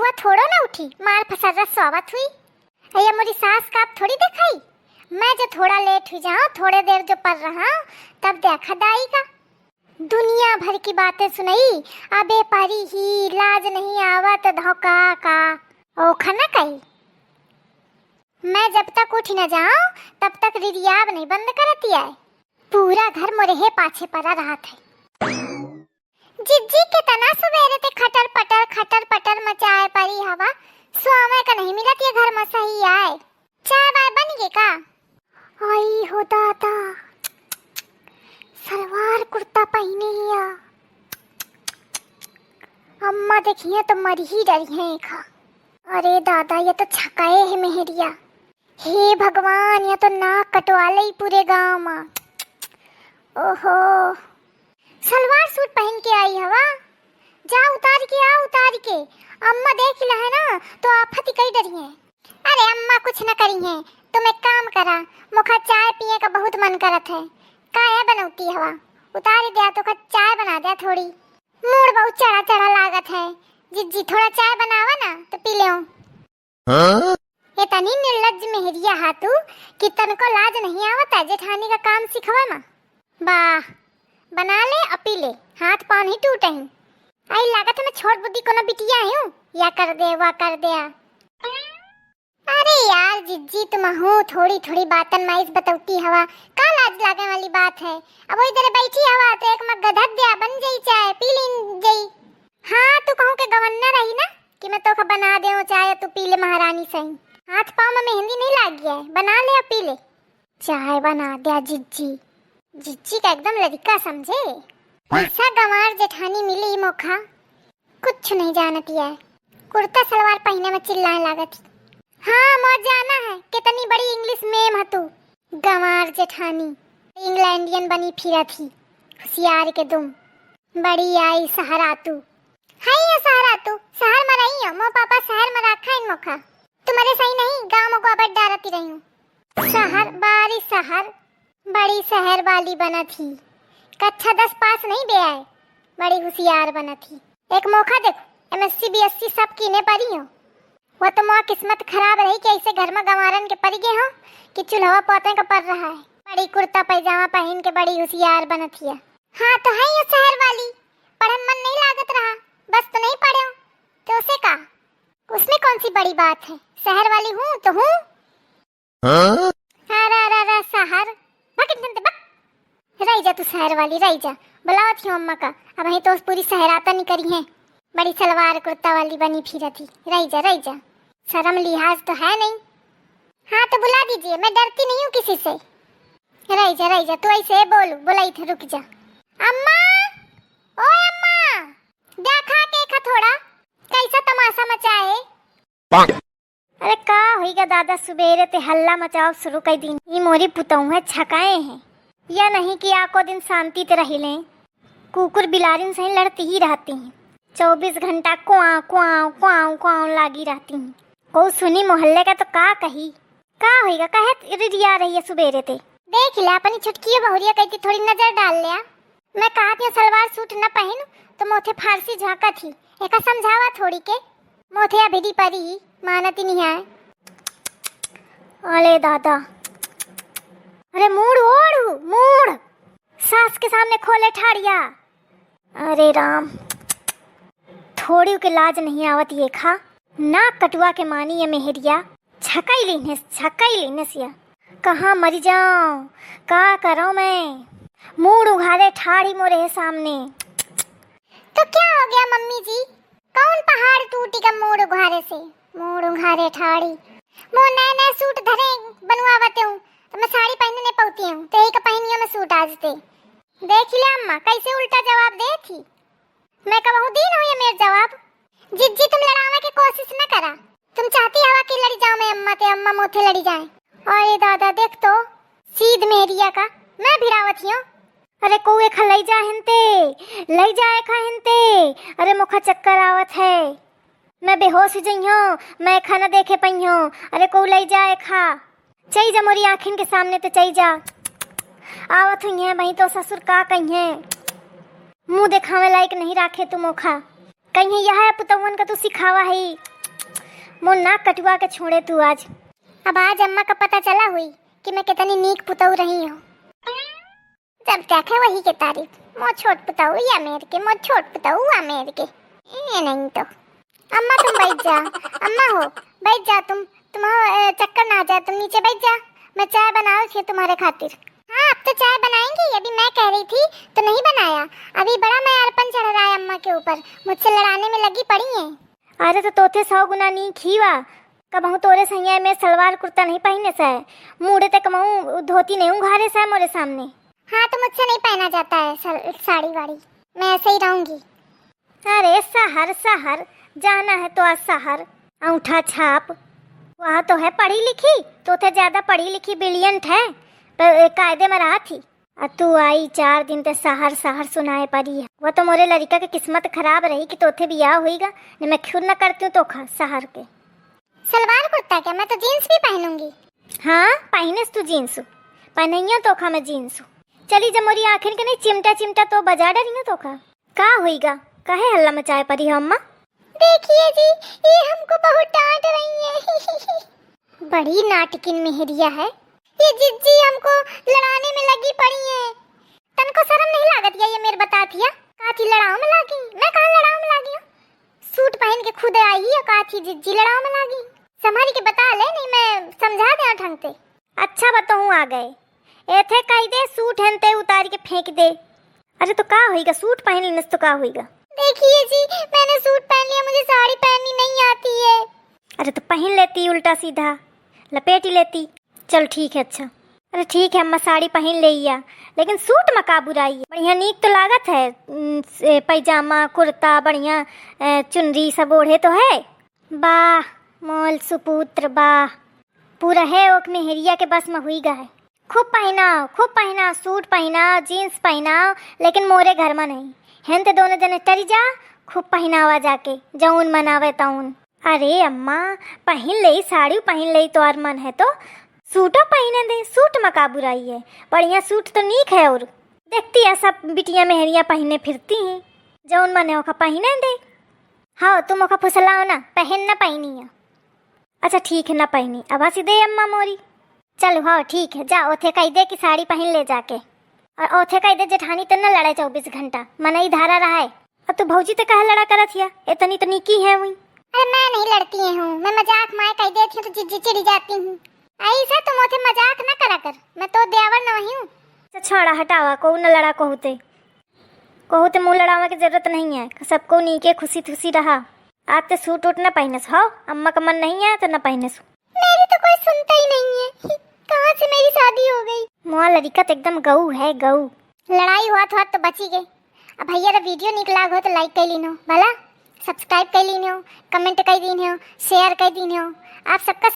हुआ थोड़ो ना उठी, मार फसर स्वागत हुई। अया मोरी सास का आप थोड़ी दिखाई, मैं जो थोड़ा लेट हुई जाऊँ, थोड़े देर जो पढ़ रहा तब देखा दाई का दुनिया भर की बातें सुनाई। अबे परी ही लाज नहीं आवत धोखा का ओ खना कही। मैं जब तक उठ न जाऊं तब तक रिरियाब नहीं बंद करती है। पूरा घर मोरे पाछे पड़ा रहा था। जिज्जी के तना सवेरे ते खटर पटर मचाए परी हवा स्वामे का नहीं मिलत ये घर में सही आए। चाय वाय बन गई का? आई हो दादा, सलवार कुर्ता पहने हिया, अम्मा देखिए तो मर ही डरी है खा। अरे दादा ये तो छकाए है मेहरिया। हे भगवान ये तो नाक कटवा ले पूरे गांव में। ओहो सलवार सूट पहन के आई हवा, जा उतार के आ उतार के। अम्मा देख ला है ना तो आफत ही कई डरी है। अरे अम्मा कुछ न करी है, तुम एक काम करा, मुखा चाय पिए का बहुत मन करत है। काहे बनौती हवा, उतार दिया तो चाय बना दिया थोड़ी। मूड बहुत चढ़ा चढ़ा लागत है। जिज्जी थोड़ा चाय बनावा ना तो पी ले। ये तनी निर्लज्ज मेहरिया हाथू कि तनको लाज नहीं आवता जेठानी का काम सिखवा ना। वाह बना ले अपी ले, हाथ पाँव नहीं टूटे हैं। आई लागत मैं छोट बुद्धि को ना बिटिया हूँ, या कर दे वा कर दिया। अरे यार जिज्जी तुम हो थोड़ी थोड़ी बातन माइस बतौती हवा, का लाज लागे वाली बात है। अब वो इधर बैठी हवा तो एक मग गधक दिया बन जाई चाय पी लीन जाई। हाँ तू कहूँ के गवर्नर रही ना कि मैं तो का बना दे चाय तू पी ले महारानी सही। हाथ पाँव में मेहंदी नहीं लाग गया है, बना ले पी ले। चाय बना दिया जिज्जी। जिज्जी का एकदम लड़का समझे। ऐसा गंवार जेठानी मिली मोखा कुछ नहीं जानती है। कुर्ता सलवार पहने में चिल्लाने लागत। हाँ मौज जाना है, कितनी बड़ी इंग्लिश मेम हतू। गंवार जेठानी इंग्लैंडियन बनी फिरा थी, होशियार के दुम बड़ी आई सहरा तू। हाय ये सहरा तू, शहर में रही हो, मो पापा शहर में रखा इन मोखा। तुम्हारे सही नहीं गाँव को अब डारती रही हूँ। शहर बारी शहर बड़ी शहर वाली बना थी, कक्षा 10 पास नहीं बे आए, बड़ी होशियार बना थी। एक मौका देखो एमएससी बीएससी सब कीने पड़ी हो। वो तो माँ किस्मत खराब रही कि ऐसे घर में गंवारन के पड़ गए हो कि चूल्हा पोते का पड़ रहा है। बड़ी कुर्ता पैजामा पहन के बड़ी होशियार बना थी। हाँ तो है ये शहर वाली, पढ़न मन नहीं लागत रहा, बस तो नहीं पढ़े हो तो उसे का उसमें कौन सी बड़ी बात है। शहर वाली हूँ तो हूँ। शहर रही जा तू शहर वाली रही जा। बुलाओ थी अम्मा का, अब वही तो पूरी शहराता नहीं करी है, बड़ी सलवार कुर्ता वाली बनी फिर थी। रही जा शर्म लिहाज तो है नहीं। हाँ तो बुला दीजिए, मैं डरती नहीं हूँ किसी से। रही जा तू ऐसे बोलू बुलाई थे। रुक जा अम्मा, ओ अम्मा देखा देखा थोड़ा कैसा तमाशा मचाए। अरे का होइगा दादा, सुबेरे ते हल्ला मचाओ शुरू कर दी। ये मोरी पुतऊ है छकाए हैं या नहीं कि आको दिन शांति ते रही लें। कुकुर बिलारिन से लड़ती ही रहती हैं, 24 घंटा कुआं कुआं कुआं कुआं लागी रहती हैं। को सुनी मोहल्ले का तो का कही, का होइगा कहे रिरिया रही है सुबेरे ते। देख ले अपनी छुटकी बहुरिया कहती थोड़ी नजर डाल लिया। मैं कहा थी सलवार सूट न पहन तो मोथे फारसी झाका थी, एका समझावा थोड़ी के मोथे अभिदी परी मानती नहीं है। अरे दादा, अरे मूड ओढ़ मूड, सास के सामने खोले ठाड़िया। अरे राम, थोड़ी के लाज नहीं आवत ये खा, नाक कटुआ के मानी ये मेहरिया। छकाई लेने सिया, कहाँ मरी जाऊं, का करो मैं। मूड उघारे ठाड़ी मोरे है सामने। तो क्या हो गया मम्मी जी, कौन पहाड़ टूटी का मूड उघारे से। मूड उघारे ठाड़ी वो नए सूट धरे बनवावते हूँ तो मैं साड़ी पहनने पौती हूँ तो एक पहनियो मैं सूट आज ते। देख ले अम्मा कैसे उल्टा जवाब दे थी। मैं कहूँ दिन हो ये मेरा जवाब। जिज्जी तुम लड़ावे की कोशिश न करा, तुम चाहती हवा कि लड़ी जाऊं मैं अम्मा ते, अम्मा मोथे लड़ी जाए। अरे दादा देख तो सीध मेहरिया का मैं भिड़ावत हूँ। अरे कौए खा लई जा हिंते, लई जाए खा हिंते। अरे मुखा चक्कर आवत है, मैं बेहोश हो जई हूँ, मैं खाना देखे पई हूँ। अरे को लई जाए खा, चई जा मोरी आँखिन के सामने तो चई जा। आवत हुई है वही तो ससुर का कही है, मुँह दिखावे लायक नहीं राखे तू मोखा। कहीं यह है पुतवन का तू सिखावा है। मोर नाक कटवा के छोड़े तू आज। अब आज अम्मा का पता चला हुई कि मैं कितनी नीक पुतऊ रही हूँ। जब देखे वही के तारीफ, मोर छोट पुतऊ या मेर के, मोर छोट पुतऊ या मेर के। ये नहीं तो अम्मा तुम बैठ जा, अम्मा हो बैठ जा, तुम चक्कर ना आ जाए, तुम नीचे बैठ जा, मैं चाय बनाऊं फिर तुम्हारे खातिर। हाँ अब तो चाय बनाएंगी, अभी मैं कह रही थी तो नहीं बनाया, अभी बड़ा मैं अरपन चढ़ रहा है अम्मा के ऊपर, मुझसे लड़ाने में लगी पड़ी है। अरे तो तोते 100 गुना नहीं खीवा, कबहू तोरे सैया में सलवार कुर्ता नहीं पहने से, मुड़े तक कबहू धोती नहीं उघारे से मोरे सामने। हाँ तो मुझसे नहीं पहना जाता है साड़ी वाड़ी, मैं ऐसे ही रहूंगी। अरे सहर सहर जाना है तो आज सहर, अंगूठा छाप, वहाँ तो है पढ़ी लिखी, तो थे ज्यादा पढ़ी लिखी ब्रिलियंट है, पर कायदे में रहा थी। और तू आई 4 दिन ते सहर सहर सुनाए पड़ी है। वो तो मोरे लड़का की किस्मत खराब रही कि तोथे बियाह होईगा, नहीं मैं खुद न करती हूँ तो खा सहर के। सलवार कुर्ता क्या, मैं तो जीन्स भी पहनूंगी। हाँ पहनेस तू जीन्स, पहनियो तो खा मैं जीन्स। चली जब मोरी आखिर के नहीं चिमटा चिमटा तो बजा डरी तो का होईगा, काहे हल्ला मचाए पड़ी है अम्मा। देखिए जी ये हमको बहुत डांट रही है। बड़ी नाटकिन मेहरिया है ये जिज्जी, हमको लड़ाने में लगी पड़ी है। तनको शर्म नहीं लागत ये मेरे बतातिया, काथी लड़ाओ में लागी, मैं कहाँ लड़ाओ में लागी हूँ, सूट पहन के खुद आई है, काथी जिज्जी लड़ाओ में लागी। संभाल के बता ले, नहीं मैं समझा दे ढंग से। अच्छा बताऊँ आ गए एथे कह दे सूट हनते उतार के फेंक दे। अरे तो का होईगा, सूट पहन लेने तो का होईगा। देखिए जी मैंने सूट पहन लिया, मुझे साड़ी पहननी नहीं आती है। अरे तो पहन लेती उल्टा सीधा, लपेट ही लेती। चल ठीक है अच्छा। अरे ठीक है अम्मा साड़ी पहन लिया, लेकिन सूट में का बुराई है, बढ़िया नीक तो लागत है, पैजामा कुर्ता बढ़िया, चुनरी सब ओढ़े तो है। वाह मोल सुपुत्र वाह, पूरा है ओक मेहरिया के बस में हुई गा है। खूब पहना सूट पहना जीन्स पहना, लेकिन मोरे घर में नहीं, हैं तो दोनों जने टरी जा, खूब पहनावा जाके जौन मनावे तौन। अरे अम्मा पहन ले साड़ी पहन ले तो और मन है तो सूटो पहने दे, सूट में का बुराई है, बढ़िया सूट तो नीक है। और देखती है सब बिटिया मेहरिया पहने फिरती हैं, जौन मन है ओका पहने दे। हाँ तुम ओका फुसलाओ ना, पहन ना पहनी है। अच्छा ठीक है ना पहनी, अब हंसी दे अम्मा मोरी। चलो हाँ ठीक है, जा ओथे कह दे कि साड़ी पहन ले जाके, और ओथे कह दे जेठानी तो न लड़े 24 घंटा, मन ही धारा रहा है। और तू भौजी तो कहा लड़ा करत हिया, इतनी तो नीकी है वही। अरे मैं नहीं लड़ती हूँ, मैं मजाक माए कह देती हूँ तो जिज्जी चिड़ी जाती हूँ। ऐसा तुम ओथे मजाक न करा कर, मैं तो देवर नहीं हूँ। अच्छा छोड़ा हटावा, को न लड़ा कहते मुँह लड़ावा की जरूरत नहीं है, सबको नीके खुशी खुशी रहा। आज तो सूट उट न पहनस हो, अम्मा का मन नहीं है तो न पहनस। मेरी तो कोई सुनता ही नहीं है, कहाँ से मेरी शादी हो गई। मुआ लड़का तो एकदम गऊ है गऊ, लड़ाई हुआ तो बची गई। अब भैया रा वीडियो निक लाग हो तो लाइक कर लीनो भला, सब्सक्राइब कर लीनो, कमेंट कर दीनो, शेयर कर दीनो। आप सबका